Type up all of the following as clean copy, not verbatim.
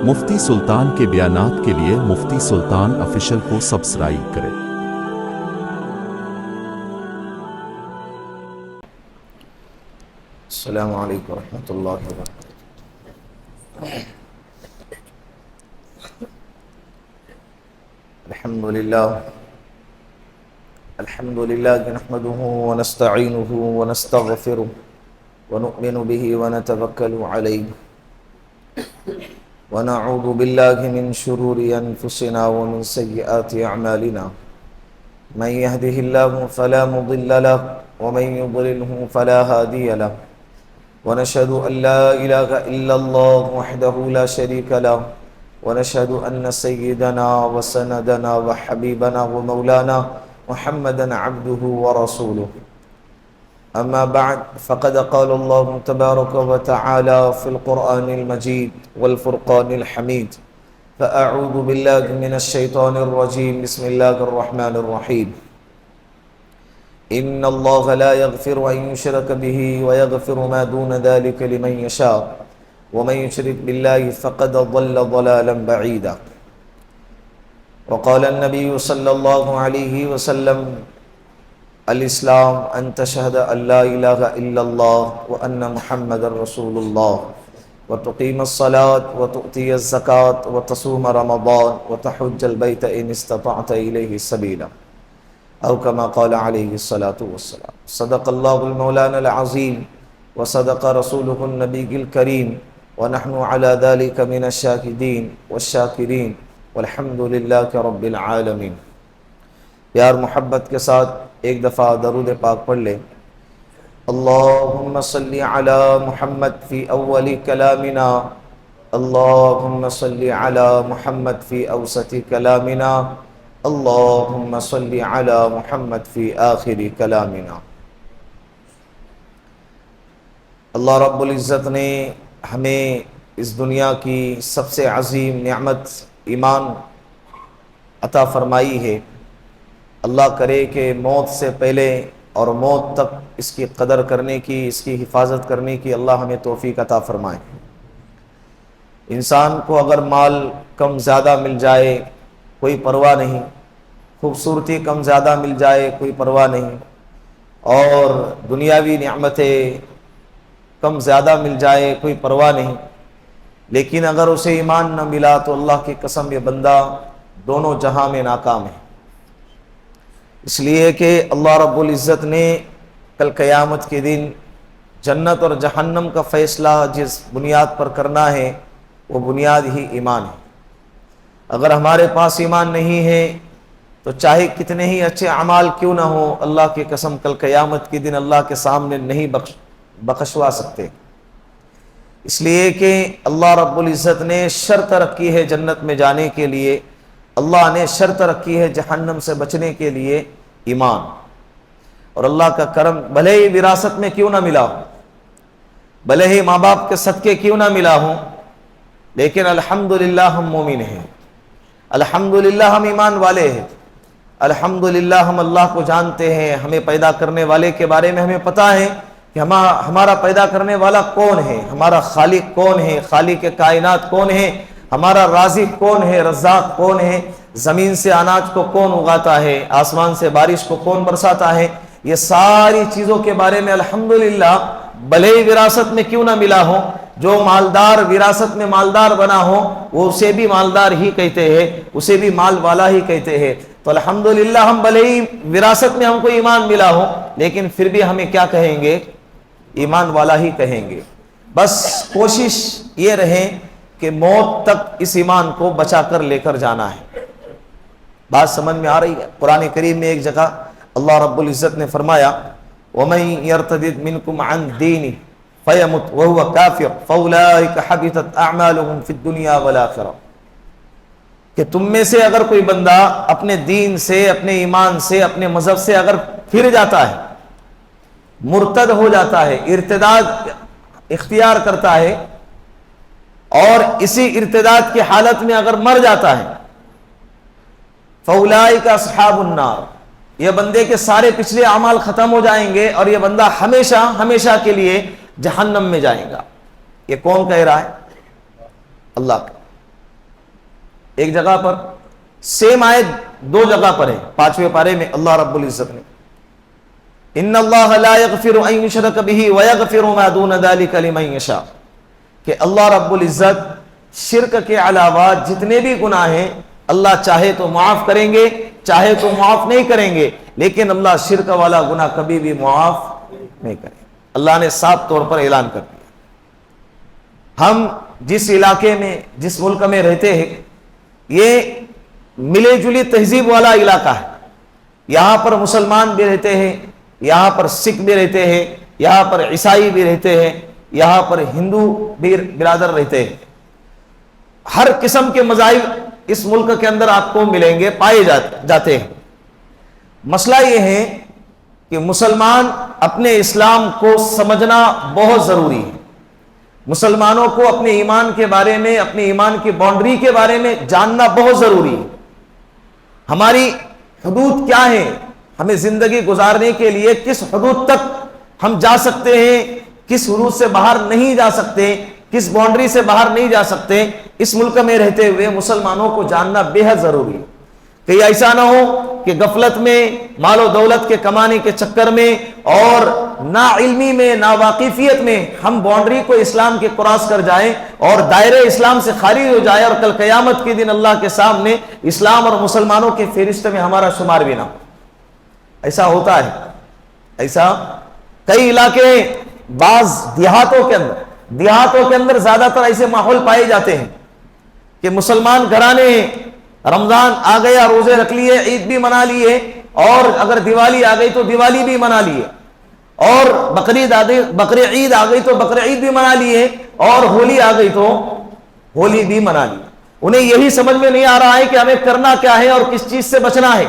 مفتی سلطان کے بیانات کے لیے مفتی سلطان آفیشل کو سبسکرائب کریں۔ السلام علیکم ورحمۃ اللہ وبرکاتہ۔ الحمد للہ نحمده ونستعینه ونستغفره ونؤمن به ونتوکل علیہ ونعوذ باللہ من شرور انفسنا ومن سیئات اعمالنا من يهده الله فلا مضل له ومن يضلله فلا هادي له ونشهد أن لا إله إلا الله وحده لا شريك له ونشهد أن سيدنا وسندنا وحبيبنا ومولانا محمدا عبده ورسوله أما بعد فقد قال الله تبارك وتعالى في القرآن المجيد والفرقان الحميد فأعوذ بالله من الشيطان الرجيم بسم الله الرحمن الرحيم إن الله لا يغفر أن يشرك به ويغفر ما دون ذلك لمن يشاء ومن يشرك بالله فقد ضل ضلالا بعيدا وقال النبي صلى الله عليه وسلم الإسلام أن تشهد أن لا إله إلا الله وأن محمد رسول الله وتقيم الصلاة وتؤتي الزكاة وتصوم رمضان وتحج البيت إن استطعت إليه سبيلا أو كما قال عليه الصلاة والسلام صدق الله المولانا العظيم وصدق رسوله النبي الكريم ونحن على ذلك من الشاهدين والشاكرين والحمد لله رب العالمين۔ پیار محبت کے ساتھ ایک دفعہ درود پاک پڑھ لیں۔ اللہم صلی علی محمد فی اول کلامنا، اللہم صلی علی محمد فی اوسط کلامنا، اللہم صلی علی محمد فی آخر کلامنا۔ اللہ رب العزت نے ہمیں اس دنیا کی سب سے عظیم نعمت ایمان عطا فرمائی ہے۔ اللہ کرے کہ موت سے پہلے اور موت تک اس کی قدر کرنے کی، اس کی حفاظت کرنے کی اللہ ہمیں توفیق عطا فرمائے۔ انسان کو اگر مال کم زیادہ مل جائے کوئی پرواہ نہیں، خوبصورتی کم زیادہ مل جائے کوئی پرواہ نہیں، اور دنیاوی نعمتیں کم زیادہ مل جائے کوئی پرواہ نہیں، لیکن اگر اسے ایمان نہ ملا تو اللہ کی قسم یہ بندہ دونوں جہاں میں ناکام ہے۔ اس لیے کہ اللہ رب العزت نے کل قیامت کے دن جنت اور جہنم کا فیصلہ جس بنیاد پر کرنا ہے وہ بنیاد ہی ایمان ہے۔ اگر ہمارے پاس ایمان نہیں ہے تو چاہے کتنے ہی اچھے اعمال کیوں نہ ہو، اللہ کی قسم کل قیامت کے دن اللہ کے سامنے نہیں بخشوا سکتے۔ اس لیے کہ اللہ رب العزت نے شرط رکھی ہے جنت میں جانے کے لیے، اللہ نے شرط رکھی ہے جہنم سے بچنے کے لیے ایمان۔ اور اللہ کا کرم بھلے ہی وراثت میں کیوں نہ ملا ہو، بھلے ہی ماں باپ کے صدقے کیوں نہ ملا ہو، لیکن الحمدللہ ہم مومن ہیں، الحمدللہ ہم ایمان والے ہیں، الحمدللہ ہم اللہ کو جانتے ہیں، ہمیں پیدا کرنے والے کے بارے میں ہمیں پتہ ہے کہ ہمارا پیدا کرنے والا کون ہے، ہمارا خالق کون ہے، خالق کائنات کون ہے، ہمارا رازق کون ہے، رزاق کون ہے، زمین سے اناج کو کون اگاتا ہے، آسمان سے بارش کو کون برساتا ہے، یہ ساری چیزوں کے بارے میں الحمدللہ بھلے ہی وراثت میں کیوں نہ ملا ہو، جو مالدار وراثت میں مالدار بنا ہو وہ اسے بھی مالدار ہی کہتے ہیں، اسے بھی مال والا ہی کہتے ہیں۔ تو الحمدللہ ہم بھلے ہی وراثت میں ہم کو ایمان ملا ہو لیکن پھر بھی ہمیں کیا کہیں گے؟ ایمان والا ہی کہیں گے۔ بس کوشش یہ رہے کہ موت تک اس ایمان کو بچا کر لے کر جانا ہے۔ بات سمجھ میں آ رہی ہے؟ قرآن کریم میں ایک جگہ اللہ رب العزت نے فرمایا وَمَن يَرْتَدِدْ مِنْكُمْ عَنْ دِينِهِ فَيَمُتْ وَهُوَ كَافِرٌ فَأُولَٰئِكَ حَبِطَتْ أَعْمَالُهُمْ فِي الدُّنْيَا وَالْآخِرَةِ، کہ تم میں سے اگر کوئی بندہ اپنے دین سے، اپنے ایمان سے، اپنے مذہب سے اگر پھر جاتا ہے، مرتد ہو جاتا ہے، ارتداد اختیار کرتا ہے، اور اسی ارتداد کی حالت میں اگر مر جاتا ہے فَأُولَٰئِكَ أَصْحَابُ النَّارِ، یہ بندے کے سارے پچھلے اعمال ختم ہو جائیں گے اور یہ بندہ ہمیشہ ہمیشہ کے لیے جہنم میں جائے گا۔ یہ کون کہہ رہا ہے؟ اللہ کا۔ ایک جگہ پر سیم آیت دو جگہ پر ہے. 5ویں پارے میں اللہ رب العزت نے ان اللہ لا یغفر ان یشرک بہ ویغفر ما دون ذلک لمن یشاء کہ اللہ رب العزت شرک کے علاوہ جتنے بھی گناہ ہیں اللہ چاہے تو معاف کریں گے, چاہے تو معاف نہیں کریں گے, لیکن اللہ شرک والا گناہ کبھی بھی معاف نہیں کرے. اللہ نے صاف طور پر اعلان کر دیا. ہم جس علاقے میں جس ملک میں رہتے ہیں یہ ملے جلی تہذیب والا علاقہ ہے. یہاں پر مسلمان بھی رہتے ہیں, یہاں پر سکھ بھی رہتے ہیں, یہاں پر عیسائی بھی رہتے ہیں, یہاں پر ہندو بھی برادر رہتے ہیں. ہر قسم کے مذاہب اس ملک کے اندر آپ کو ملیں گے, پائے جاتے ہیں. مسئلہ یہ ہے کہ مسلمان اپنے اسلام کو سمجھنا بہت ضروری ہے. مسلمانوں کو اپنے ایمان کے بارے میں, اپنے ایمان کی باؤنڈری کے بارے میں جاننا بہت ضروری ہے. ہماری حدود کیا ہیں, ہمیں زندگی گزارنے کے لیے کس حدود تک ہم جا سکتے ہیں, کس حدود سے باہر نہیں جا سکتے, کس باؤنڈری سے باہر نہیں جا سکتے, اس ملک میں رہتے ہوئے مسلمانوں کو جاننا بے حد ضروری ہے. کہ ایسا نہ ہو کہ غفلت میں, مال و دولت کے کمانے کے چکر میں اور نا علمی میں, نا واقفیت میں ہم باؤنڈری کو اسلام کے کراس کر جائیں اور دائرے اسلام سے خارج ہو جائے, اور کل قیامت کے دن اللہ کے سامنے اسلام اور مسلمانوں کے فہرست میں ہمارا شمار بھی نہ ہو. ایسا ہوتا ہے. ایسا کئی علاقے, بعض دیہاتوں کے اندر زیادہ تر ایسے ماحول پائے جاتے ہیں کہ مسلمان گھرانے ہیں, رمضان آ گیا روزے رکھ لیے, عید بھی منا لیے, اور اگر دیوالی آ گئی تو دیوالی بھی منا لیے, اور بقر عید آ گئی تو بقر عید بھی منا لیے, اور ہولی آ گئی تو ہولی بھی منا لی. انہیں یہی سمجھ میں نہیں آ رہا ہے کہ ہمیں کرنا کیا ہے اور کس چیز سے بچنا ہے.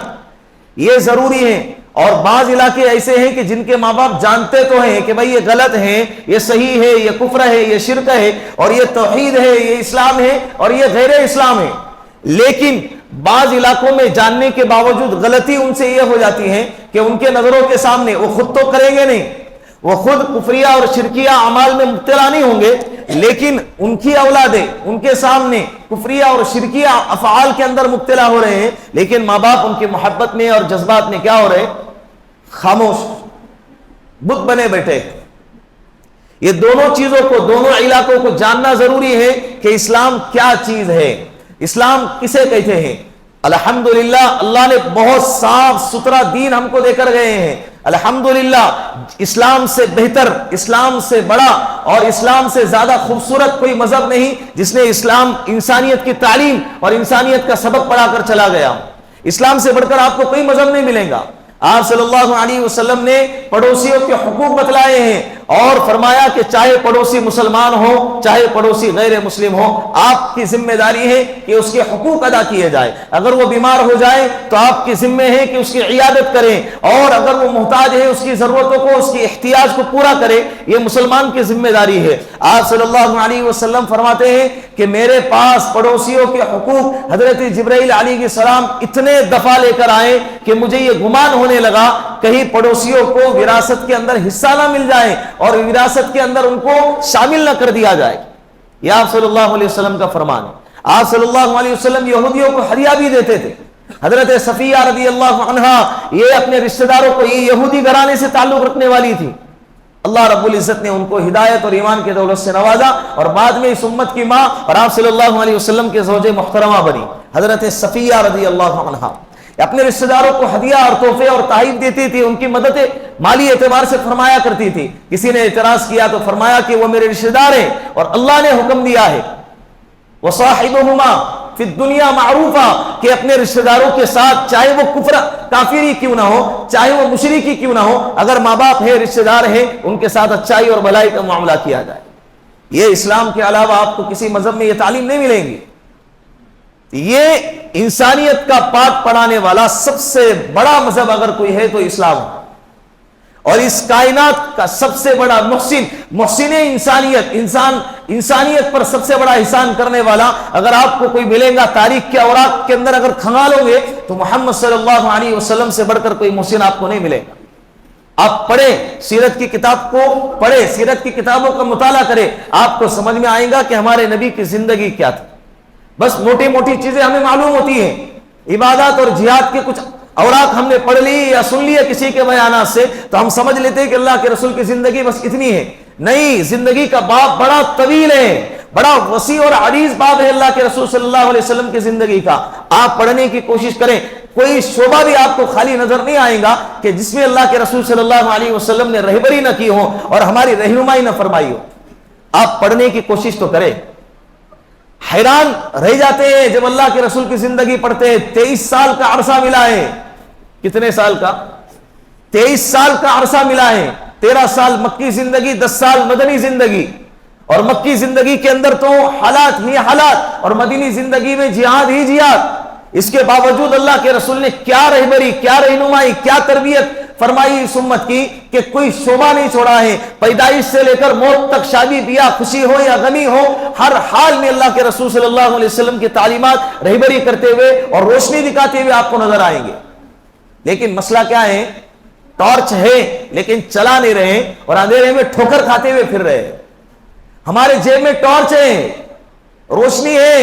یہ ضروری ہے. اور بعض علاقے ایسے ہیں کہ جن کے ماں باپ جانتے تو ہیں کہ بھائی یہ غلط ہے, یہ صحیح ہے, یہ کفر ہے, یہ شرک ہے, اور یہ توحید ہے, یہ اسلام ہے, اور یہ غیر اسلام ہے, لیکن بعض علاقوں میں جاننے کے باوجود غلطی ان سے یہ ہو جاتی ہے کہ ان کے نظروں کے سامنے, وہ خود تو کریں گے نہیں, وہ خود کفریہ اور شرکیہ اعمال میں مبتلا نہیں ہوں گے, لیکن ان کی اولادیں ان کے سامنے کفریہ اور شرکیہ افعال کے اندر مبتلا ہو رہے ہیں, لیکن ماں باپ ان کی محبت میں اور جذبات میں کیا ہو رہے ہیں, خاموش, بت بنے بیٹھے. یہ دونوں چیزوں کو, دونوں علاقوں کو جاننا ضروری ہے کہ اسلام کیا چیز ہے, اسلام کسے کہتے ہیں. الحمدللہ اللہ نے بہت صاف ستھرا دین ہم کو دے کر گئے ہیں. الحمدللہ اسلام سے بہتر, اسلام سے بڑا اور اسلام سے زیادہ خوبصورت کوئی مذہب نہیں جس نے اسلام انسانیت کی تعلیم اور انسانیت کا سبق پڑھا کر چلا گیا. اسلام سے بڑھ کر آپ کو کوئی مذہب نہیں ملے گا. آپ صلی اللہ علیہ وسلم نے پڑوسیوں کے حقوق بتلائے ہیں اور فرمایا کہ چاہے پڑوسی مسلمان ہو چاہے پڑوسی غیر مسلم ہو, آپ کی ذمہ داری ہے کہ اس کے حقوق ادا کیے جائے. اگر وہ بیمار ہو جائے تو آپ کی ذمہ ہے کہ اس کی عیادت کریں, اور اگر وہ محتاج ہے اس کی ضرورتوں کو, اس کی احتیاج کو پورا کرے. یہ مسلمان کی ذمہ داری ہے. آپ صلی اللہ علیہ وسلم فرماتے ہیں کہ میرے پاس پڑوسیوں کے حقوق حضرت جبرائیل علیہ السلام اتنے دفعہ لے کر آئے کہ مجھے یہ گمان ہونے لگا کہیں پڑوسیوں کو وراثت کے اندر حصہ نہ مل جائے اور وراثت کے اندر ان کو شامل نہ کر دیا جائے. یہ آپ صلی اللہ علیہ وسلم کا فرمان ہے. آپ صلی اللہ علیہ وسلم یہودیوں کو ہدیہ بھی دیتے تھے. حضرت صفیہ رضی اللہ عنہا یہ اپنے رشتہ داروں کو, یہ یہودی گھرانے سے تعلق رکھنے والی تھی. اللہ رب العزت نے ان کو ہدایت اور ایمان کے دولت سے نوازا اور بعد میں اس امت کی ماں اور آپ صلی اللہ علیہ وسلم کے زوج محترمہ بنی حضرت صفیہ رضی اللہ عنہا. اپنے رشتہ داروں کو ہدیہ اور تحفے اور تحائف دیتی تھی, ان کی مدد مالی اعتبار سے فرمایا کرتی تھی. کسی نے اعتراض کیا تو فرمایا کہ وہ میرے رشتہ دار ہیں اور اللہ نے حکم دیا ہے وَصَاحِبُهُمَا فی الدنیا معروفہ, کہ اپنے رشتہ داروں کے ساتھ چاہے وہ کفر کافری کیوں نہ ہو, چاہے وہ مشرکی کیوں نہ ہو, اگر ماں باپ ہے رشتہ دار ہے ان کے ساتھ اچھائی اور بھلائی کا معاملہ کیا جائے. یہ اسلام کے علاوہ آپ کو کسی مذہب میں یہ تعلیم نہیں ملیں گی. یہ انسانیت کا پاٹ پڑھانے والا سب سے بڑا مذہب اگر کوئی ہے تو اسلام ہے, اور اس کائنات کا سب سے بڑا محسن انسانیت, انسانیت پر سب سے بڑا احسان کرنے والا اگر آپ کو کوئی ملے گا تاریخ کے اوراق کے اندر اگر کھنگالو گے تو محمد صلی اللہ علیہ وسلم سے بڑھ کر کوئی محسن آپ کو نہیں ملے گا. آپ پڑھیں, سیرت کی کتاب کو پڑھیں, سیرت کی کتابوں کا مطالعہ کریں, آپ کو سمجھ میں آئے گا کہ ہمارے نبی کی زندگی کیا تھی. بس موٹی موٹی چیزیں ہمیں معلوم ہوتی ہیں، عبادات اور جہاد کے کچھ اوراق ہم نے پڑھ لی یا سن لیا کسی کے بیانات سے تو ہم سمجھ لیتے ہیں کہ اللہ کے رسول کی زندگی بس اتنی ہے. نہیں، زندگی کا باب بڑا طویل ہے، بڑا وسیع اور عریض باب ہے اللہ کے رسول صلی اللہ علیہ وسلم کی زندگی کا. آپ پڑھنے کی کوشش کریں، کوئی شعبہ بھی آپ کو خالی نظر نہیں آئے گا کہ جس میں اللہ کے رسول صلی اللہ علیہ وسلم نے رہبری نہ کی ہو اور ہماری رہنمائی نہ فرمائی ہو. آپ پڑھنے کی کوشش تو کریں. حیران رہ جاتے ہیں جب اللہ کے رسول کی زندگی پڑھتے ہیں. 23 سال کا عرصہ ملا ہے. کتنے سال کا؟ 23 سال کا عرصہ ملا ہے. 13 سال مکی زندگی، 10 سال مدنی زندگی. اور مکی زندگی کے اندر تو حالات ہی حالات، اور مدنی زندگی میں جہاد ہی جہاد. اس کے باوجود اللہ کے رسول نے کیا رہبری، کیا رہنمائی، کیا تربیت فرمائی اس امت کی کہ کوئی شعبہ نہیں چھوڑا ہے. پیدائش سے لے کر موت تک، شادی بیاہ، خوشی ہو یا غمی ہو، ہر حال میں اللہ کے رسول صلی اللہ علیہ وسلم کی تعلیمات رہبری کرتے ہوئے اور روشنی دکھاتے ہوئے آپ کو نظر آئیں گے. لیکن مسئلہ کیا ہے؟ ٹارچ ہے لیکن چلا نہیں رہے اور اندھیرے میں ٹھوکر کھاتے ہوئے پھر رہے. ہمارے جیب میں ٹارچ ہے، روشنی ہے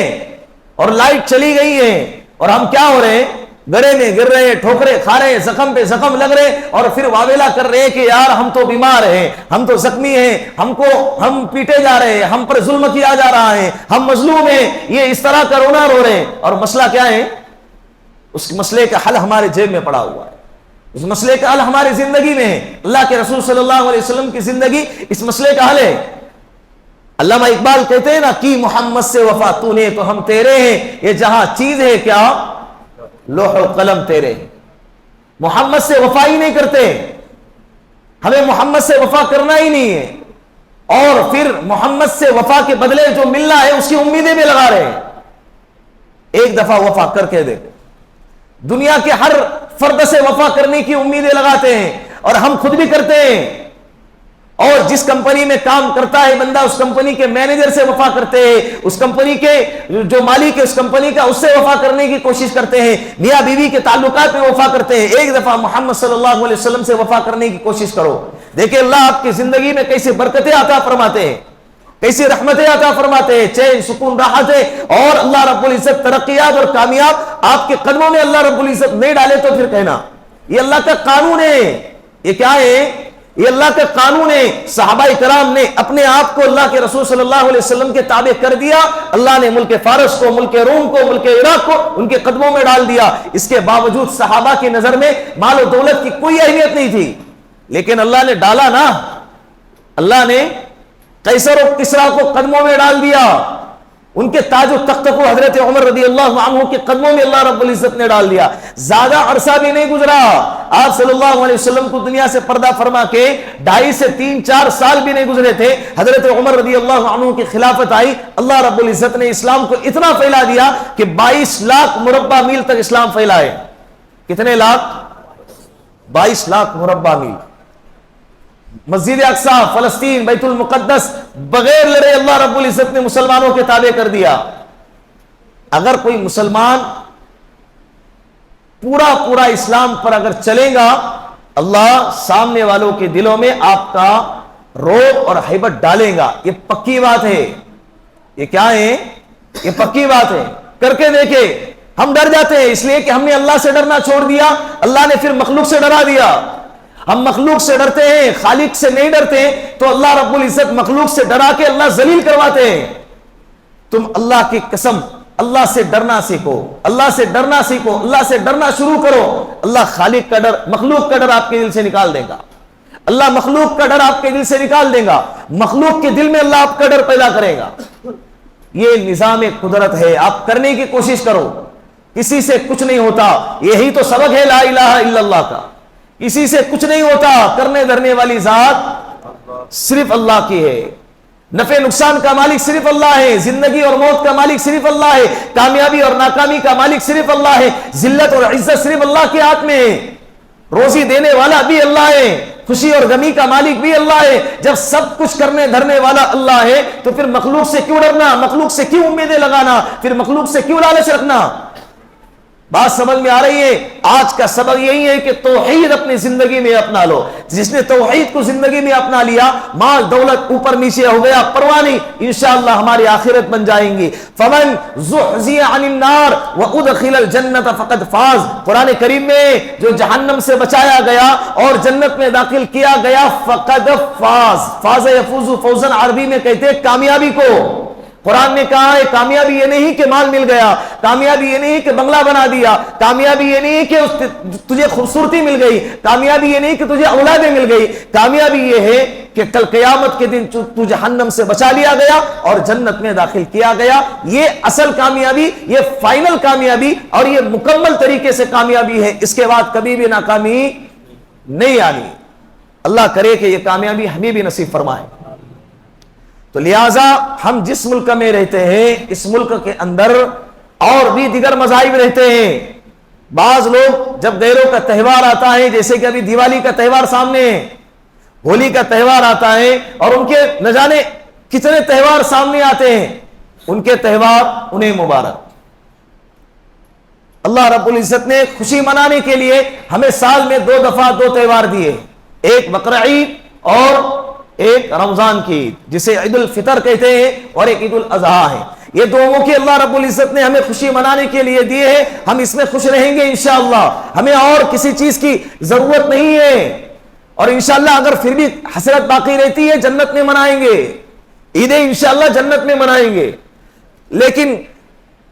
اور لائٹ چلی گئی ہے، اور ہم کیا ہو رہے ہیں؟ گڑے میں گر رہے ہیں، ٹھوکرے کھا رہے ہیں، زخم پہ زخم لگ رہے، اور پھر واویلا کر رہے ہیں کہ یار ہم تو بیمار ہیں، ہم تو زخمی ہیں، ہم پیٹے جا رہے ہیں، ہم پر ظلم کیا جا رہا ہے، ہم مظلوم ہیں، یہ اس طرح کا رونا رو رہے ہیں. اور مسئلہ کیا ہے؟ اس مسئلے کا حل ہمارے جیب میں پڑا ہوا ہے. اس مسئلے کا حل ہماری زندگی میں ہے. اللہ کے رسول صلی اللہ علیہ وسلم کی زندگی اس مسئلے کا حل ہے. علامہ اقبال کہتے ہیں نا، کی محمد سے وفا تو نے تو ہم تیرے ہیں، یہ جہاں چیز ہے کیا لوح و قلم تیرے. محمد سے وفا ہی نہیں کرتے، ہمیں محمد سے وفا کرنا ہی نہیں ہے، اور پھر محمد سے وفا کے بدلے جو ملنا ہے اس کی امیدیں بھی لگا رہے ہیں. ایک دفعہ وفا کر کے دیکھو. دنیا کے ہر فرد سے وفا کرنے کی امیدیں لگاتے ہیں، اور ہم خود بھی کرتے ہیں. اور جس کمپنی میں کام کرتا ہے بندہ، اس کمپنی کے مینیجر سے وفا کرتے ہیں، اس کمپنی کے جو مالک ہے اس کمپنی کا، اس سے وفا کرنے کی کوشش کرتے ہیں. میاں بیوی کے تعلقات میں وفا کرتے ہیں. ایک دفعہ محمد صلی اللہ علیہ وسلم سے وفا کرنے کی کوشش کرو. دیکھیں اللہ آپ کی زندگی میں کیسے برکتیں عطا فرماتے ہیں، کیسی رحمتیں عطا فرماتے ہیں، چین سکون راحت ہے. اور اللہ رب العزت ترقیات اور کامیاب آپ کے قدموں میں اللہ رب العزت نہیں ڈالے تو پھر کہنا یہ اللہ کا قانون ہے. یہ کیا ہے؟ یہ اللہ کا قانون ہے. صحابہ کرام نے اپنے آپ کو اللہ کے رسول صلی اللہ علیہ وسلم کے تابع کر دیا. اللہ نے ملک فارس کو، ملک روم کو، ملک عراق کو ان کے قدموں میں ڈال دیا. اس کے باوجود صحابہ کی نظر میں مال و دولت کی کوئی اہمیت نہیں تھی، لیکن اللہ نے ڈالا نا. اللہ نے قیصر و کسریٰ کو قدموں میں ڈال دیا. ان کے تاج و تخت کو حضرت عمر رضی اللہ عنہ کے قدموں میں اللہ رب العزت نے ڈال دیا. زیادہ عرصہ بھی نہیں گزرا، آپ صلی اللہ علیہ وسلم کو دنیا سے پردہ فرما کے 2.5 سے 3-4 سال بھی نہیں گزرے تھے، حضرت عمر رضی اللہ عنہ کی خلافت آئی. اللہ رب العزت نے اسلام کو اتنا پھیلا دیا کہ 22 لاکھ مربع میل تک اسلام پھیلا ہے. کتنے لاکھ؟ 22 لاکھ مربع میل. مسجد اقصی، فلسطین، بیت المقدس بغیر لڑے اللہ رب العزت نے مسلمانوں کے تابع کر دیا. اگر کوئی مسلمان پورا اسلام پر اگر چلے گا، اللہ سامنے والوں کے دلوں میں آپ کا روب اور ہیبت ڈالے گا. یہ پکی بات ہے. یہ کیا ہے؟ یہ پکی بات ہے. کر کے دیکھے. ہم ڈر جاتے ہیں اس لیے کہ ہم نے اللہ سے ڈرنا چھوڑ دیا، اللہ نے پھر مخلوق سے ڈرا دیا. ہم مخلوق سے ڈرتے ہیں، خالق سے نہیں ڈرتے ہیں، تو اللہ رب العزت مخلوق سے ڈرا کے اللہ ذلیل کرواتے ہیں. تم اللہ کی قسم اللہ سے ڈرنا سیکھو، اللہ سے ڈرنا سیکھو، اللہ سے ڈرنا شروع کرو. اللہ خالق کا ڈر، مخلوق کا ڈر آپ کے دل سے نکال دے گا. اللہ مخلوق کا ڈر آپ کے دل سے نکال دے گا. مخلوق کے دل میں اللہ آپ کا ڈر پیدا کرے گا. یہ نظام قدرت ہے. آپ کرنے کی کوشش کرو. کسی سے کچھ نہیں ہوتا. یہی تو سبق ہے لا الہ الا اللہ کا. کسی سے کچھ نہیں ہوتا. کرنے دھرنے والی ذات صرف اللہ کی ہے. نفع نقصان کا مالک صرف اللہ ہے. زندگی اور موت کا مالک صرف اللہ ہے. کامیابی اور ناکامی کا مالک صرف اللہ ہے. ذلت اور عزت صرف اللہ کے ہاتھ میں ہے. روزی دینے والا بھی اللہ ہے، خوشی اور غمی کا مالک بھی اللہ ہے. جب سب کچھ کرنے دھرنے والا اللہ ہے تو پھر مخلوق سے کیوں ڈرنا، مخلوق سے کیوں امیدیں لگانا، پھر مخلوق سے کیوں لالچ رکھنا. بات سمجھ میں آ رہی ہے؟ آج کا سبق یہی ہے کہ توحید اپنی زندگی میں اپنا لو. جس نے توحید کو زندگی میں اپنا لیا، مال دولت اوپر نیچے ہو گیا پرواہ نہیں، انشاءاللہ ہماری آخرت بن جائیں گی. فمن زحزح عن النار وادخل الجنت فقد فاز. قرآن کریم میں جو جہنم سے بچایا گیا اور جنت میں داخل کیا گیا، فقد فاز. فاز یفوز فوزا عربی میں کہتے ہیں کامیابی کو. قرآن نے کہا ہے کامیابی یہ نہیں کہ مال مل گیا، کامیابی یہ نہیں کہ بنگلہ بنا دیا، کامیابی یہ نہیں کہ تجھے خوبصورتی مل گئی، کامیابی یہ نہیں کہ تجھے اولادیں مل گئی. کامیابی یہ ہے کہ کل قیامت کے دن تو جہنم سے بچا لیا گیا اور جنت میں داخل کیا گیا. یہ اصل کامیابی، یہ فائنل کامیابی اور یہ مکمل طریقے سے کامیابی ہے. اس کے بعد کبھی بھی ناکامی نہیں آنی. اللہ کرے کہ یہ کامیابی ہمیں بھی نصیب فرمائے. تو لہٰذا ہم جس ملک میں رہتے ہیں اس ملک کے اندر اور بھی دیگر مذاہب رہتے ہیں. بعض لوگ جب غیروں کا تہوار آتا ہے، جیسے کہ ابھی دیوالی کا تہوار سامنے ہے، ہولی کا تہوار آتا ہے، اور ان کے نہ جانے کتنے تہوار سامنے آتے ہیں، ان کے تہوار انہیں مبارک. اللہ رب العزت نے خوشی منانے کے لیے ہمیں سال میں 2 دفعہ 2 تہوار دیے، ایک بقرہ عید اور ایک رمضان کی عید جسے عید الفطر کہتے ہیں، اور ایک عید الاضحیٰ ہے. یہ 2 موقع اللہ رب العزت نے ہمیں خوشی منانے کے لیے دیے ہیں. ہم اس میں خوش رہیں گے انشاءاللہ. ہمیں اور کسی چیز کی ضرورت نہیں ہے، اور انشاءاللہ اگر پھر بھی حسرت باقی رہتی ہے جنت میں منائیں گے. عیدیں انشاءاللہ جنت میں منائیں گے. لیکن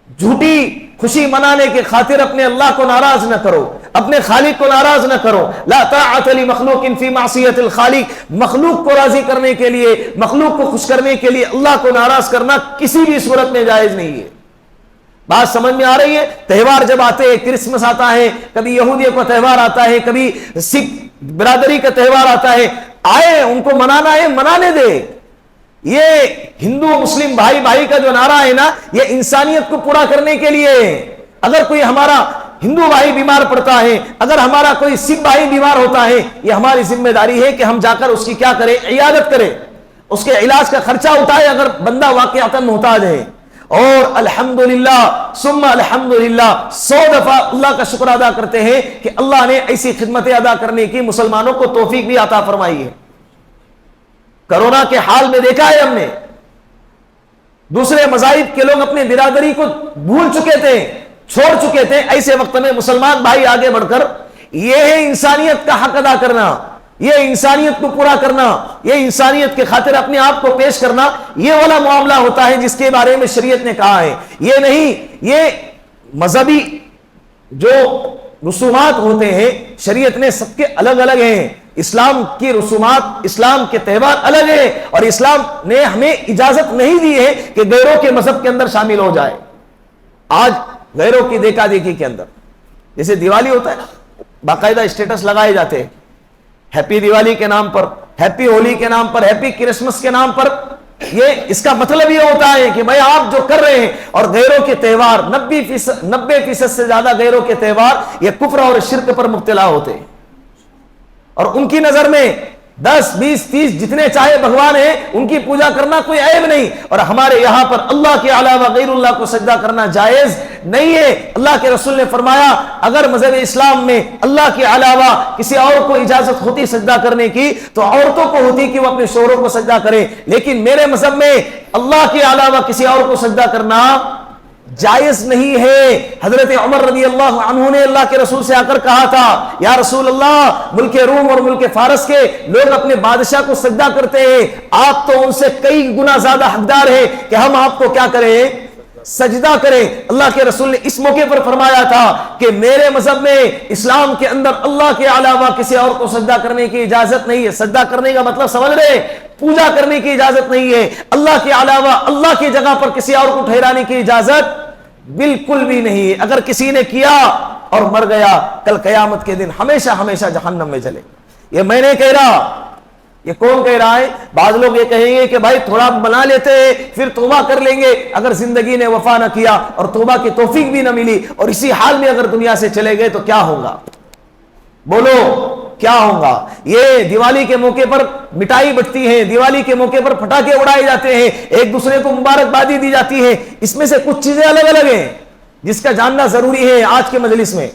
جھوٹی خوشی منانے کے خاطر اپنے اللہ کو ناراض نہ کرو، اپنے خالق کو ناراض نہ کرو. لا طاعت لمخلوق فی معصیت الخالق. مخلوق کو راضی کرنے کے لیے، مخلوق کو خوش کرنے کے لیے اللہ کو ناراض کرنا کسی بھی صورت میں جائز نہیں ہے. بات سمجھ میں آ رہی ہے؟ تہوار جب آتے ہیں، کرسمس آتا ہے، کبھی یہودیوں کا تہوار آتا ہے، کبھی سکھ برادری کا تہوار آتا ہے، آئے ان کو منانا ہے، منانے دے. یہ ہندو مسلم بھائی بھائی کا جو نعرہ ہے نا، یہ انسانیت کو پورا کرنے کے لیے. اگر کوئی ہمارا ہندو بھائی بیمار پڑتا ہے، اگر ہمارا کوئی سکھ بھائی بیمار ہوتا ہے، یہ ہماری ذمہ داری ہے کہ ہم جا کر اس کی کیا کریں؟ عیادت کریں، اس کے علاج کا خرچہ اٹھائے اگر بندہ واقعتاً محتاج ہے. اور الحمدللہ ثم الحمدللہ 100 دفعہ اللہ کا شکر ادا کرتے ہیں کہ اللہ نے ایسی خدمتیں ادا کرنے کی مسلمانوں کو توفیق بھی عطا فرمائی ہے. کرونا کے حال میں دیکھا ہے ہم نے، دوسرے مذاہب کے لوگ اپنے برادری کو بھول چکے تھے، چھوڑ چکے تھے. ایسے وقت میں مسلمان بھائی آگے بڑھ کر یہ ہے انسانیت کا حق ادا کرنا، یہ انسانیت کو پورا کرنا، یہ انسانیت کے خاطر اپنے آپ کو پیش کرنا. یہ والا معاملہ ہوتا ہے جس کے بارے میں شریعت نے کہا ہے. یہ نہیں، یہ مذہبی جو رسومات ہوتے ہیں شریعت نے سب کے الگ الگ ہیں. اسلام کی رسومات، اسلام کے تہوار الگ ہیں، اور اسلام نے ہمیں اجازت نہیں دی ہے کہ غیروں کے مذہب کے اندر شامل ہو جائے. آج غیروں کی دیکھا دیکھی کے اندر جیسے دیوالی ہوتا ہے نا، باقاعدہ اسٹیٹس لگائے جاتے ہیں، ہیپی دیوالی کے نام پر، ہیپی ہولی کے نام پر، ہیپی کرسمس کے نام پر. یہ اس کا مطلب یہ ہوتا ہے کہ بھائی آپ جو کر رہے ہیں، اور غیروں کے تہوار 90% سے زیادہ غیروں کے تہوار یہ کفر اور شرک پر مبتلا ہوتے ہیں، اور ان کی نظر میں 10 20 30 جتنے چاہے بھگوان ہیں ان کی پوجا کرنا کوئی عیب نہیں. اور ہمارے یہاں پر اللہ کے علاوہ غیر اللہ کو سجدہ کرنا جائز نہیں ہے. اللہ کے رسول نے فرمایا اگر مذہب اسلام میں اللہ کے علاوہ کسی اور کو اجازت ہوتی سجدہ کرنے کی تو عورتوں کو ہوتی کہ وہ اپنے شوہروں کو سجدہ کریں، لیکن میرے مذہب میں اللہ کے علاوہ کسی اور کو سجدہ کرنا جائز نہیں ہے. حضرت عمر رضی اللہ عنہ نے اللہ کے رسول سے آ کر کہا تھا یا رسول اللہ، ملک روم اور ملک فارس کے لوگ اپنے بادشاہ کو سجدہ کرتے ہیں، آپ تو ان سے کئی گنا زیادہ حقدار ہیں کہ ہم آپ کو کیا کریں؟ سجدہ کریں. اللہ کے رسول نے اس موقع پر فرمایا تھا کہ میرے مذہب میں اسلام کے اندر اللہ کے علاوہ کسی اور کو سجدہ کرنے کی اجازت نہیں ہے. سجدہ کرنے کا مطلب سمجھ رہے؟ پوجا کرنے کی اجازت نہیں ہے. اللہ کے علاوہ اللہ کی جگہ پر کسی اور کو ٹھہرانے کی اجازت بالکل بھی نہیں ہے. اگر کسی نے کیا اور مر گیا، کل قیامت کے دن ہمیشہ ہمیشہ جہنم میں جلے. یہ میں نے کہہ رہا، یہ کون کہہ رہا ہے؟ بعض لوگ یہ کہیں گے کہ بھائی تھوڑا بنا لیتے ہیں پھر توبہ کر لیں گے. اگر زندگی نے وفا نہ کیا اور توبہ کی توفیق بھی نہ ملی اور اسی حال میں اگر دنیا سے چلے گئے تو کیا ہوگا؟ بولو کیا ہوگا؟ یہ دیوالی کے موقع پر مٹھائی بٹتی ہے، دیوالی کے موقع پر پٹاخے اڑائے جاتے ہیں، ایک دوسرے کو مبارکبادی دی جاتی ہے. اس میں سے کچھ چیزیں الگ الگ ہیں، جس کا جاننا ضروری ہے آج کے مجلس میں،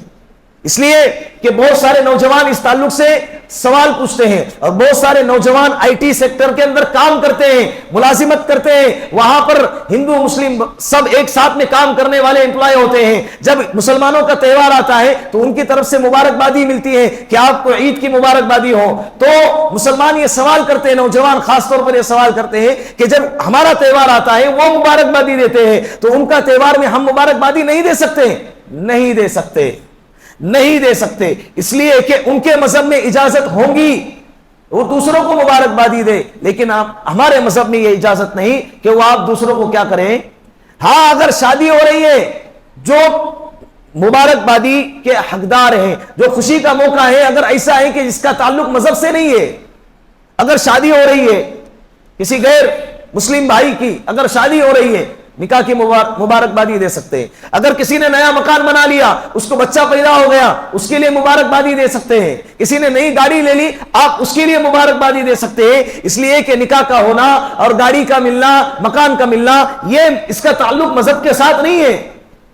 اس لیے کہ بہت سارے نوجوان اس تعلق سے سوال پوچھتے ہیں، اور بہت سارے نوجوان آئی ٹی سیکٹر کے اندر کام کرتے ہیں، ملازمت کرتے ہیں، وہاں پر ہندو مسلم سب ایک ساتھ میں کام کرنے والے امپلائی ہوتے ہیں۔ جب مسلمانوں کا تہوار آتا ہے تو ان کی طرف سے مبارکبادی ملتی ہے کہ آپ کو عید کی مبارکبادی ہو، تو مسلمان یہ سوال کرتے ہیں، نوجوان خاص طور پر یہ سوال کرتے ہیں کہ جب ہمارا تہوار آتا ہے وہ مبارکبادی دیتے ہیں تو ان کا تہوار میں ہم مبارکبادی نہیں دے سکتے؟ نہیں دے سکتے، نہیں دے سکتے، اس لیے کہ ان کے مذہب میں اجازت ہوگی وہ دوسروں کو مبارکبادی دے، لیکن ہمارے مذہب میں یہ اجازت نہیں کہ وہ آپ دوسروں کو کیا کریں۔ ہاں اگر شادی ہو رہی ہے، جو مبارکبادی کے حقدار ہیں، جو خوشی کا موقع ہے، اگر ایسا ہے کہ جس کا تعلق مذہب سے نہیں ہے، اگر شادی ہو رہی ہے کسی غیر مسلم بھائی کی، اگر شادی ہو رہی ہے، نکاح کی مبارکبادی دے سکتے ہیں۔ اگر کسی نے نیا مکان بنا لیا، اس کو بچہ پیدا ہو گیا، اس کے لیے مبارکبادی دے سکتے ہیں۔ کسی نے نئی گاڑی لے لی، آپ اس کے لیے مبارکبادی دے سکتے ہیں، اس لیے کہ نکاح کا ہونا اور گاڑی کا ملنا، مکان کا ملنا، یہ اس کا تعلق مذہب کے ساتھ نہیں ہے۔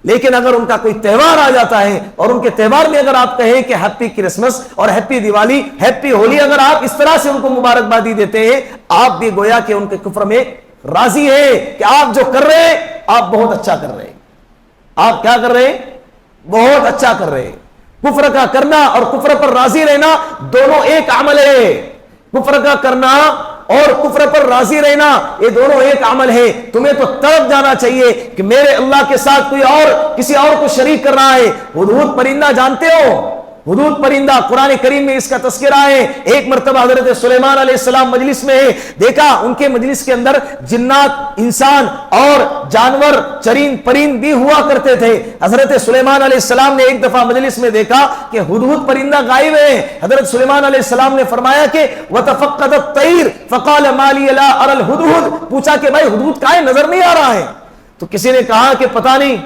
لیکن اگر ان کا کوئی تہوار آ جاتا ہے اور ان کے تہوار میں اگر آپ کہیں کہ ہیپی کرسمس اور ہیپی دیوالی، ہیپی ہولی، اگر آپ اس طرح سے ان کو مبارکبادی دیتے ہیں، آپ بھی گویا کہ ان کے کفر میں راضی ہے کہ آپ جو کر رہے ہیں آپ بہت اچھا کر رہے ہیں۔ آپ کیا کر رہے ہیں؟ بہت اچھا کر رہے ہیں۔ کفر کا کرنا اور کفر پر راضی رہنا دونوں ایک عمل ہے۔ کفر کا کرنا اور کفر پر راضی رہنا یہ دونوں ایک عمل ہے۔ تمہیں تو تڑپ جانا چاہیے کہ میرے اللہ کے ساتھ کوئی اور کسی اور کو شریک کر رہا ہے۔ ہدہد پرندہ جانتے ہو؟ ہدہد پرندہ قرآن کریم میں اس کا تذکرہ ہے۔ ایک مرتبہ حضرت سلیمان علیہ السلام مجلس میں دیکھا، ان کے مجلس کے اندر جنات، انسان اور جانور، چرند پرند بھی ہوا کرتے تھے۔ حضرت سلیمان علیہ السلام نے ایک دفعہ مجلس میں دیکھا کہ ہدہد پرندہ غائب ہے۔ حضرت سلیمان علیہ السلام نے فرمایا کہ وَتَفَقَّدَ الطَّيْرُ فَقَالَ مَا لِيَ لَا أَرَى الْهُدْهُدَ، پوچھا کہ بھائی ہدہد کہاں ہے، نظر نہیں آ رہا ہے؟ تو کسی نے کہا کہ پتہ نہیں،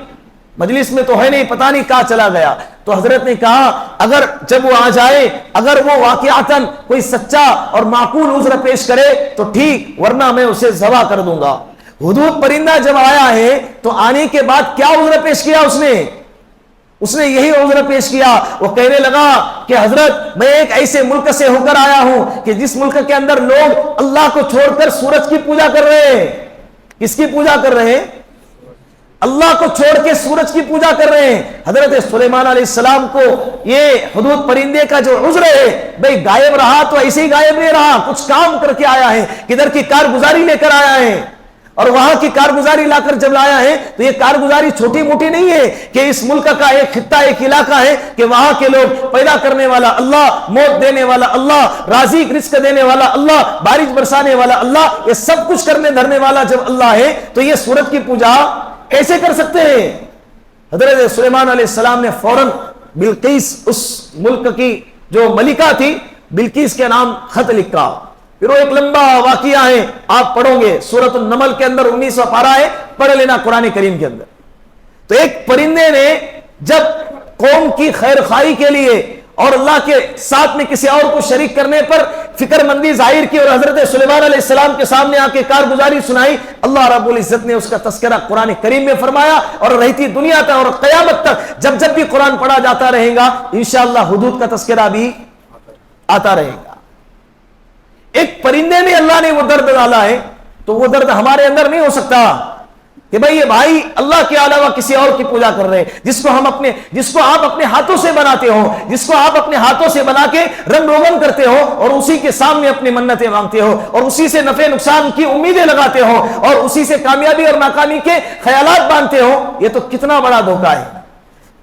مجلس میں تو ہے نہیں، پتہ نہیں کہاں چلا گیا۔ تو حضرت نے کہا اگر جب وہ آ جائے، اگر وہ واقعاتاً کوئی سچا اور معقول عذر پیش کرے تو ٹھیک، ورنہ میں اسے ذبح کر دوں گا۔ ہدہد پرندہ جب آیا ہے تو آنے کے بعد کیا عذر پیش کیا اس نے یہی عذر پیش کیا۔ وہ کہنے لگا کہ حضرت میں ایک ایسے ملک سے ہو کر آیا ہوں کہ جس ملک کے اندر لوگ اللہ کو چھوڑ کر سورج کی پوجا کر رہے ہیں۔ کس کی پوجا کر رہے ہیں؟ اللہ کو چھوڑ کے سورج کی پوجا کر رہے ہیں۔ حضرت سلیمان علیہ السلام کو یہ ہدہد پرندے کا جو عذر ہے، بھئی غائب رہا تو ایسے ہی غائب نہیں رہا، کچھ کام کر کے آیا ہے، کدھر کی کارگزاری لے کر آیا ہے، اور وہاں کی کارگزاری لا کر جب لایا ہے تو یہ کارگزاری چھوٹی موٹی نہیں ہے کہ اس ملک کا ایک خطہ، ایک علاقہ ہے کہ وہاں کے لوگ پیدا کرنے والا اللہ، موت دینے والا اللہ، رازق رزق دینے والا اللہ، بارش برسانے والا اللہ، یہ سب کچھ کرنے دھرنے والا جب اللہ ہے تو یہ سورج کی پوجا کیسے کر سکتے ہیں؟ حضرت سلیمان علیہ السلام نے فوراً بلقیس، اس ملک کی جو ملکہ تھی، بلقیس کے نام خط لکھا۔ پھر وہ ایک لمبا واقعہ ہے، آپ پڑھو گے سورۃ النمل کے اندر 19واں پارہ ہے، پڑھ لینا قرآن کریم کے اندر۔ تو ایک پرندے نے جب قوم کی خیر خواہی کے لیے اور اللہ کے ساتھ میں کسی اور کو شریک کرنے پر فکر مندی ظاہر کی اور حضرت سلیمان علیہ السلام کے سامنے آ کے کارگزاری سنائی، اللہ رب العزت نے اس کا تذکرہ قرآن کریم میں فرمایا، اور رہتی دنیا تک اور قیامت تک جب جب بھی قرآن پڑھا جاتا رہے گا انشاءاللہ حدود کا تذکرہ بھی آتا رہے گا۔ ایک پرندے میں اللہ نے وہ درد ڈالا ہے تو وہ درد ہمارے اندر نہیں ہو سکتا کہ بھئی یہ بھائی اللہ کے علاوہ کسی اور کی پوجا کر رہے ہیں، جس کو آپ اپنے ہاتھوں سے بناتے ہو، جس کو آپ اپنے ہاتھوں سے بنا کے رنگ روغن کرتے ہو اور اسی کے سامنے اپنی منتیں مانگتے ہو اور اسی سے نفع نقصان کی امیدیں لگاتے ہو اور اسی سے کامیابی اور ناکامی کے خیالات باندھتے ہو، یہ تو کتنا بڑا دھوکہ ہے،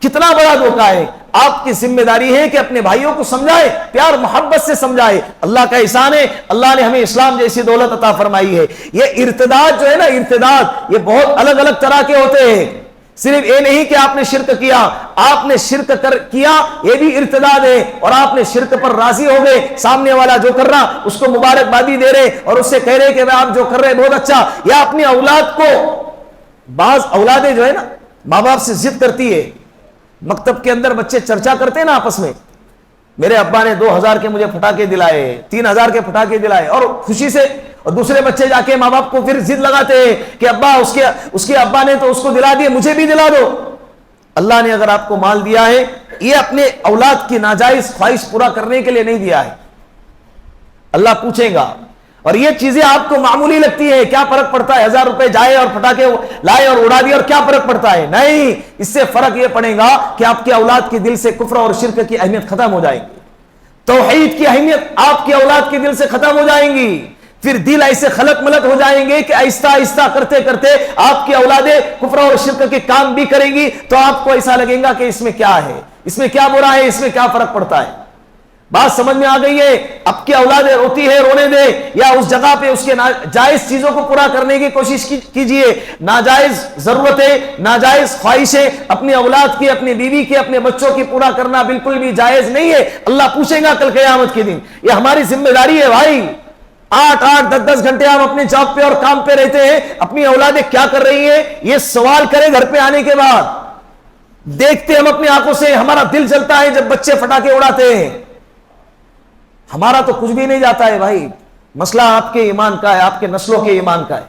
کتنا بڑا دھوکہ ہے۔ آپ کی ذمہ داری ہے کہ اپنے بھائیوں کو سمجھائے، پیار محبت سے سمجھائے۔ اللہ کا احسان ہے، اللہ نے ہمیں اسلام جیسی دولت عطا فرمائی ہے۔ یہ ارتداد جو ہے نا، ارتداد یہ بہت الگ الگ طرح کے ہوتے ہیں۔ صرف یہ نہیں کہ آپ نے شرک کیا، آپ نے شرک کیا یہ بھی ارتداد ہے، اور آپ نے شرک پر راضی ہو گئے، سامنے والا جو کر رہا اس کو مبارکبادی دے رہے اور اس سے کہہ رہے کہ آپ جو کر رہے بہت اچھا۔ یا اپنی اولاد کو، بعض اولادیں جو ہے نا ماں باپ سے ضد کرتی ہے، مکتب کے اندر بچے چرچا کرتے ہیں نا آپس میں، میرے ابا نے 2000 کے مجھے پٹاخے دلائے، 3000 کے پٹاخے دلائے، اور خوشی سے، اور دوسرے بچے جا کے ماں باپ کو پھر ضد لگاتے ہیں کہ ابا اس کے ابا نے تو اس کو دلا دیے، مجھے بھی دلا دو۔ اللہ نے اگر آپ کو مال دیا ہے یہ اپنے اولاد کی ناجائز خواہش پورا کرنے کے لیے نہیں دیا ہے. اللہ پوچھے گا. اور یہ چیزیں آپ کو معمولی لگتی ہے, کیا فرق پڑتا ہے, 1000 روپے جائے اور پٹاخے لائے اور اڑا دیے اور کیا فرق پڑتا ہے. نہیں, اس سے فرق یہ پڑے گا کہ آپ کے اولاد کے دل سے کفر اور شرک کی اہمیت ختم ہو جائے گی, توحید کی اہمیت آپ کے اولاد کے دل سے ختم ہو جائیں گی. پھر دل ایسے خلط ملط ہو جائیں گے کہ آہستہ آہستہ کرتے کرتے آپ کی اولادیں کفر اور شرک کے کام بھی کریں گی, تو آپ کو ایسا لگے گا کہ اس میں کیا ہے, اس میں کیا برا ہے, اس میں کیا فرق پڑتا ہے. بات سمجھ میں آ گئی ہے؟ اب کی اولادیں روتی ہے, رونے دے, یا اس جگہ پہ اس کے جائز چیزوں کو پورا کرنے کی کوشش کیجئے. ناجائز ضرورتیں, ناجائز خواہشیں اپنی اولاد کی, اپنی بیوی کی, اپنے بچوں کی پورا کرنا بالکل بھی جائز نہیں ہے. اللہ پوچھے گا کل قیامت کے دن. یہ ہماری ذمہ داری ہے بھائی. 8-8 10-10 گھنٹے ہم اپنے جاب پہ اور کام پہ رہتے ہیں, اپنی اولادیں کیا کر رہی ہیں یہ سوال کرے گھر پہ آنے کے بعد. دیکھتے ہم اپنی آنکھوں سے, ہمارا دل جلتا ہے جب بچے پٹاخے اڑاتے ہیں. ہمارا تو کچھ بھی نہیں جاتا ہے بھائی, مسئلہ آپ کے ایمان کا ہے, آپ کے نسلوں کے ایمان کا ہے.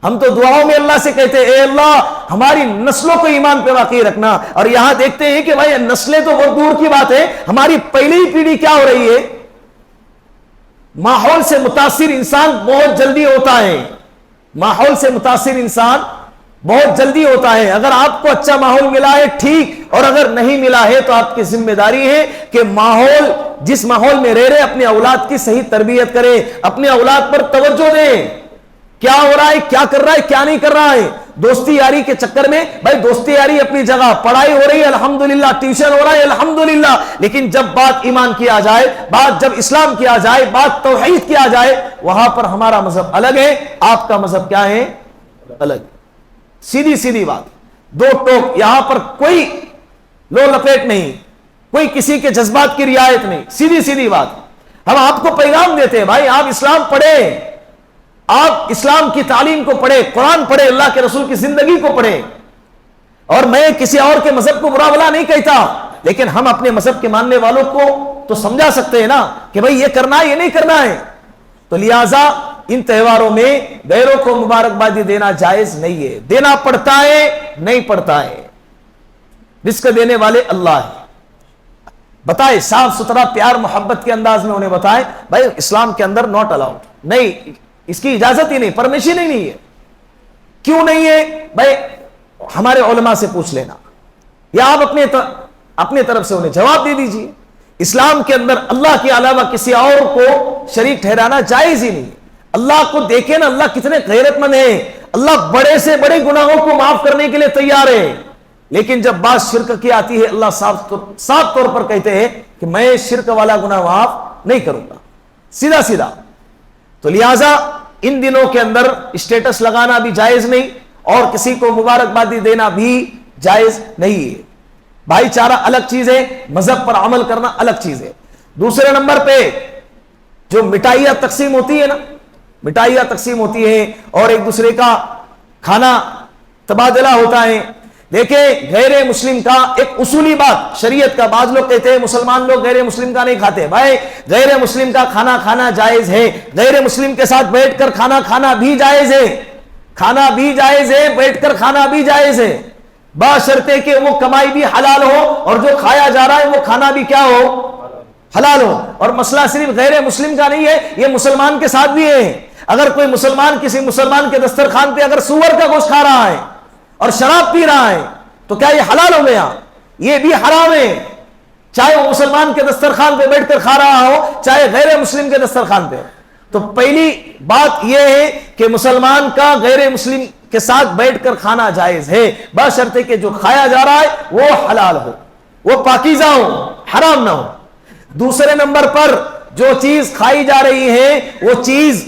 ہم تو دعاؤں میں اللہ سے کہتے ہیں اے اللہ ہماری نسلوں کو ایمان پہ واقعی رکھنا. اور یہاں دیکھتے ہیں کہ بھائی نسلیں تو بہت دور کی بات ہے, ہماری پہلی پیڑھی کیا ہو رہی ہے. ماحول سے متاثر انسان بہت جلدی ہوتا ہے, ماحول سے متاثر انسان بہت جلدی ہوتا ہے. اگر آپ کو اچھا ماحول ملا ہے ٹھیک, اور اگر نہیں ملا ہے تو آپ کی ذمہ داری ہے کہ ماحول, جس ماحول میں رہ رہے اپنے اولاد کی صحیح تربیت کریں, اپنے اولاد پر توجہ دیں. کیا ہو رہا ہے, کیا کر رہا ہے, کیا نہیں کر رہا ہے. دوستی یاری کے چکر میں بھائی دوستی یاری اپنی جگہ, پڑھائی ہو رہی ہے الحمدللہ, ٹیوشن ہو رہا ہے الحمدللہ, لیکن جب بات ایمان کی آ جائے, بات جب اسلام کی آ جائے, بات توحید کی آ جائے, وہاں پر ہمارا مذہب الگ ہے, آپ کا مذہب کیا ہے, الگ. سیدھی سیدھی بات, دو ٹوک, یہاں پر کوئی لو لپیٹ نہیں, کوئی کسی کے جذبات کی رعایت نہیں, سیدھی سیدھی بات. ہم آپ کو پیغام دیتے ہیں بھائی آپ اسلام پڑھیں, آپ اسلام کی تعلیم کو پڑھیں, قرآن پڑھیں, اللہ کے رسول کی زندگی کو پڑھیں. اور میں کسی اور کے مذہب کو برا بھلا نہیں کہتا, لیکن ہم اپنے مذہب کے ماننے والوں کو تو سمجھا سکتے ہیں نا کہ بھائی یہ کرنا ہے, یہ نہیں کرنا ہے. تو لہذا ان تہواروں میں غیروں کو مبارکبادی دینا جائز نہیں ہے. دینا پڑتا ہے, نہیں پڑتا ہے, رزق دینے والے اللہ ہے. بتائے صاف ستھرا پیار محبت کے انداز میں انہیں بتائے بھائی اسلام کے اندر ناٹ الاؤڈ, نہیں, اس کی اجازت ہی نہیں, پرمیشن ہی نہیں ہے. کیوں نہیں ہے بھائی ہمارے علماء سے پوچھ لینا, یا آپ اپنے طرف سے انہیں جواب دے دیجیے. اسلام کے اندر اللہ کے علاوہ کسی اور کو شریک ٹھہرانا جائز ہی نہیں. اللہ کو دیکھیں نا, اللہ کتنے غیرت مند ہیں, اللہ بڑے سے بڑے گناہوں کو معاف کرنے کے لیے تیار ہے. لیکن جب بات شرک کی آتی ہے, اللہ صاف طور پر کہتے ہیں کہ میں شرک والا گناہ معاف نہیں کروں گا, سیدھا سیدھا. تو لہٰذا ان دنوں کے اندر اسٹیٹس لگانا بھی جائز نہیں, اور کسی کو مبارکبادی دینا بھی جائز نہیں ہے. بھائی چارہ الگ چیز ہے, مذہب پر عمل کرنا الگ چیز ہے. دوسرے نمبر پہ جو مٹھائیاں تقسیم ہوتی ہے نا, مٹھائیاں تقسیم ہوتی ہیں اور ایک دوسرے کا کھانا تبادلہ ہوتا ہے. دیکھیں غیر مسلم کا ایک اصولی بات شریعت کا, بعض لوگ کہتے ہیں مسلمان لوگ غیر مسلم کا نہیں کھاتے. بھائی غیر مسلم کا کھانا کھانا جائز ہے, غیر مسلم کے ساتھ بیٹھ کر کھانا کھانا بھی جائز ہے, کھانا بھی جائز ہے, بیٹھ کر کھانا بھی جائز ہے, بشرطے کہ وہ کمائی بھی حلال ہو اور جو کھایا جا رہا ہے وہ کھانا بھی کیا ہو, حلال ہو. اور مسئلہ صرف غیر مسلم کا نہیں ہے, یہ مسلمان کے ساتھ بھی ہے. اگر کوئی مسلمان کسی مسلمان کے دسترخوان پہ اگر سور کا گوشت کھا رہا ہے اور شراب پی رہا ہے تو کیا یہ حلال ہو گیا؟ یہ بھی حرام ہے, چاہے وہ مسلمان کے دسترخوان پہ بیٹھ کر کھا رہا ہو چاہے غیر مسلم کے دسترخوان پہ. تو پہلی بات یہ ہے کہ مسلمان کا غیر مسلم کے ساتھ بیٹھ کر کھانا جائز ہے, بشرطے کہ جو کھایا جا رہا ہے وہ حلال ہو, وہ پاکیزہ ہو, حرام نہ ہو. دوسرے نمبر پر جو چیز کھائی جا رہی ہے وہ چیز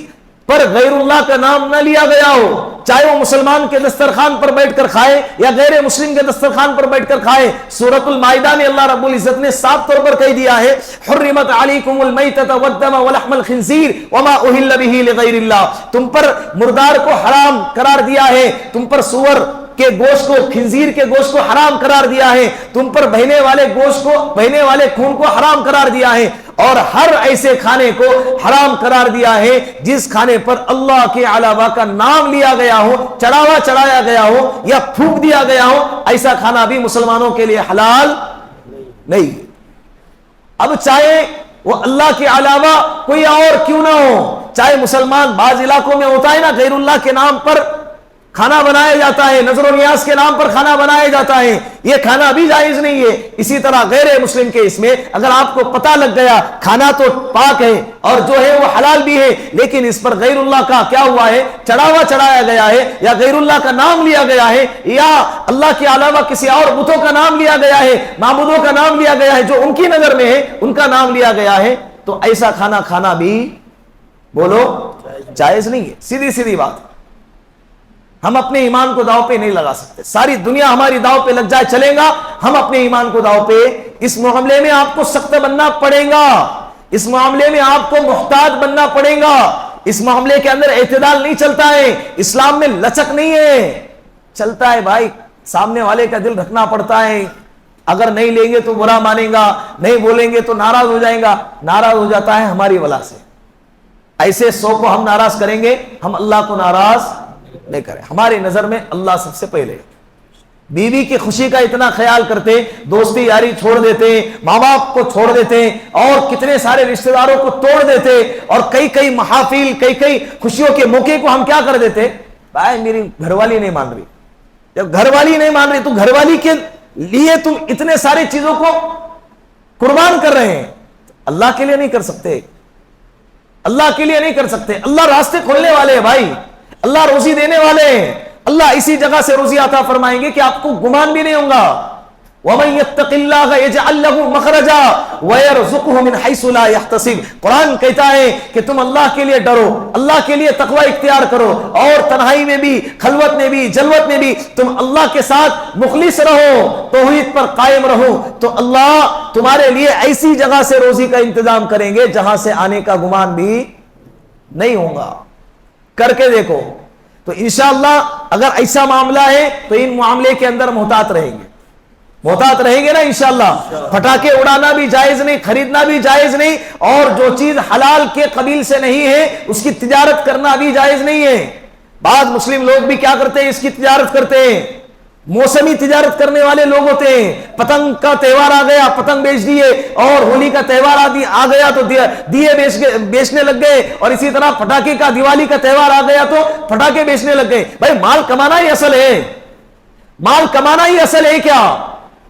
پر غیر اللہ کا نام نہ لیا گیا ہو, چاہے وہ مسلمان کے دسترخوان پر بیٹھ کر کھائے یا غیر مسلم کے دسترخوان پر بیٹھ کر کھائے. سورۃ المائدہ میں اللہ رب العزت نے صاف طور پر کہہ دیا ہے حرمت علیکم المیتۃ والدم ولحم الخنزیر وما اہل بہ لغیر اللہ, تم پر مردار کو حرام قرار دیا ہے, تم پر سور کے گوشت کو, خنزیر کے گوشت کو حرام قرار دیا ہے, تم پر بہنے والے گوشت کو, بہنے والے خون کو حرام قرار دیا ہے, اور ہر ایسے کھانے کو حرام قرار دیا ہے جس کھانے پر اللہ کے علاوہ کا نام لیا گیا ہو، چڑھاوا چڑھایا گیا ہو یا پھونک دیا گیا ہو، ایسا کھانا بھی مسلمانوں کے لیے حلال نہیں۔ اب چاہے وہ اللہ کے علاوہ کوئی اور کیوں نہ ہو، چاہے مسلمان، بعض علاقوں میں ہوتا ہے نا غیر اللہ کے نام پر کھانا بنایا جاتا ہے، نظر و نیاز کے نام پر کھانا بنایا جاتا ہے، یہ کھانا بھی جائز نہیں ہے۔ اسی طرح غیر مسلم کے اس میں اگر آپ کو پتہ لگ گیا کھانا تو پاک ہے اور جو ہے وہ حلال بھی ہے، لیکن اس پر غیر اللہ کا کیا ہوا ہے، چڑھاوا چڑھایا گیا ہے، یا غیر اللہ کا نام لیا گیا ہے، یا اللہ کے علاوہ کسی اور بتوں کا نام لیا گیا ہے، معبودوں کا نام لیا گیا ہے جو ان کی نظر میں ہے، ان کا نام لیا گیا ہے، تو ایسا کھانا کھانا بھی بولو جائز نہیں ہے۔ سیدھی سیدھی بات، ہم اپنے ایمان کو داؤ پہ نہیں لگا سکتے، ساری دنیا ہماری داؤ پہ لگ جائے چلے گا، ہم اپنے ایمان کو داؤ پہ، اس معاملے میں آپ کو سخت بننا پڑے گا، اس معاملے میں آپ کو محتاط بننا پڑے گا، اس معاملے کے اندر اعتدال نہیں چلتا ہے، اسلام میں لچک نہیں ہے، چلتا ہے بھائی سامنے والے کا دل رکھنا پڑتا ہے، اگر نہیں لیں گے تو برا مانیں گا، نہیں بولیں گے تو ناراض ہو جائیں گا، ناراض ہو جاتا ہے ہماری وجہ سے، ایسے 100 کو ہم ناراض کریں گے، ہم اللہ کو ناراض نہیں کریں، ہماری نظر میں اللہ سب سے پہلے، بیوی کی خوشی کا اتنا خیال کرتے، دوستی یاری چھوڑ دیتے، ماں باپ کو چھوڑ دیتے، اور کتنے سارے رشتہ داروں کو توڑ دیتے، اور کئی محافل، کئی خوشیوں کے موقع کو ہم کیا کر دیتے، بھائی میری گھر والی نہیں مان رہی، جب گھر والی نہیں مان رہی تو گھر والی کے لیے تم اتنے سارے چیزوں کو قربان کر رہے ہیں، اللہ کے لیے نہیں کر سکتے، اللہ کے لیے نہیں کر سکتے، اللہ راستے کھولنے والے ہیں بھائی، اللہ روزی دینے والے ہیں، اللہ اسی جگہ سے روزی عطا فرمائیں گے کہ آپ کو گمان بھی نہیں ہوگا۔ وَمَن يَتَّقِ اللَّهَ يَجْعَل لَّهُ مَخْرَجًا وَيَرْزُقْهُ مِنْ حَيْثُ لَا يَحْتَسِبُ، قرآن کہتا ہے کہ تم اللہ کے لیے ڈرو، اللہ کے لیے تقوی اختیار کرو، اور تنہائی میں بھی، خلوت میں بھی، جلوت میں بھی تم اللہ کے ساتھ مخلص رہو، توحید پر قائم رہو، تو اللہ تمہارے لیے ایسی جگہ سے روزی کا انتظام کریں گے جہاں سے آنے کا گمان بھی نہیں ہوگا، کر کے دیکھو۔ تو انشاءاللہ اگر ایسا معاملہ ہے تو ان معاملے کے اندر محتاط رہیں گے نا انشاءاللہ۔ پٹاخے اڑانا بھی جائز نہیں، خریدنا بھی جائز نہیں، اور جو چیز حلال کے قبیل سے نہیں ہے اس کی تجارت کرنا بھی جائز نہیں ہے۔ بعض مسلم لوگ بھی کیا کرتے ہیں، اس کی تجارت کرتے ہیں، موسمی تجارت کرنے والے لوگ ہوتے ہیں، پتنگ کا تہوار آ گیا پتنگ بیچ دیے، اور ہولی کا تہوار آ گیا تو دیے بیچنے لگ گئے، اور اسی طرح پٹاخے کا دیوالی کا تہوار آ گیا تو پٹاخے بیچنے لگ گئے۔ بھائی مال کمانا ہی اصل ہے، مال کمانا ہی اصل ہے کیا؟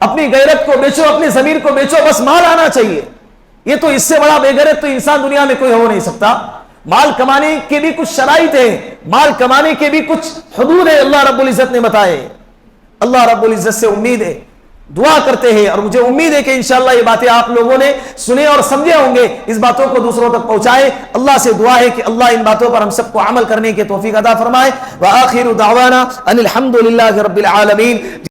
اپنی غیرت کو بیچو، اپنی ضمیر کو بیچو، بس مال آنا چاہیے، یہ تو اس سے بڑا بے غیرت تو انسان دنیا میں کوئی ہو نہیں سکتا۔ مال کمانے کے بھی کچھ شرائط ہیں، مال کمانے کے بھی کچھ حدود ہیں، اللہ رب العزت نے بتائے۔ اللہ رب العزت سے امید ہے، دعا کرتے ہیں، اور مجھے امید ہے کہ انشاءاللہ یہ باتیں آپ لوگوں نے سنے اور سمجھے ہوں گے، اس باتوں کو دوسروں تک پہنچائے۔ اللہ سے دعا ہے کہ اللہ ان باتوں پر ہم سب کو عمل کرنے کی توفیق عطا فرمائے۔ وآخر دعوانا ان الحمد للہ رب العالمین۔